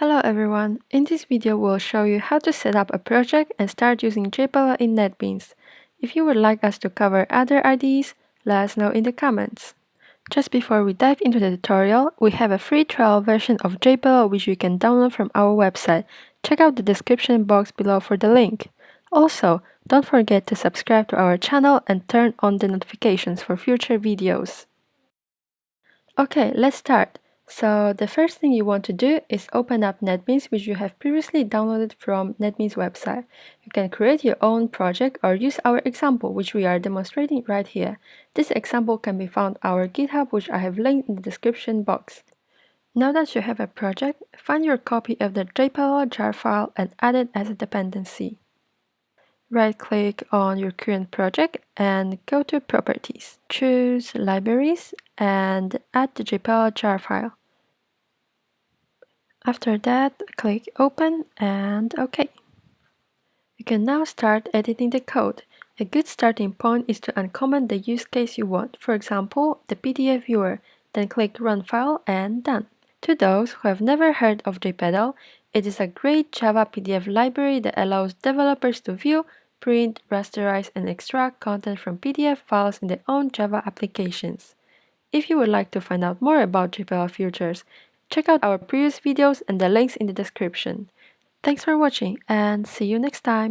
Hello everyone, in this video we'll show you how to set up a project and start using JPedal in NetBeans. If you would like us to cover other IDEs, let us know in the comments. Just before we dive into the tutorial, we have a free trial version of JPedal which you can download from our website. Check out the description box below for the link. Also, don't forget to subscribe to our channel and turn on the notifications for future videos. Okay, let's start. So the first thing you want to do is open up NetBeans, which you have previously downloaded from NetBeans website. You can create your own project or use our example, which we are demonstrating right here. This example can be found on our GitHub, which I have linked in the description box. Now that you have a project, find your copy of the JPedal jar file and add it as a dependency. Right-click on your current project and go to Properties. Choose Libraries and add the JPedal jar file. After that, click Open and OK. You can now start editing the code. A good starting point is to uncomment the use case you want, for example, the PDF Viewer, then click Run File and Done. To those who have never heard of JPedal, it is a great Java PDF library that allows developers to view, print, rasterize, and extract content from PDF files in their own Java applications. If you would like to find out more about JPedal features, check out our previous videos and the links in the description. Thanks for watching and see you next time!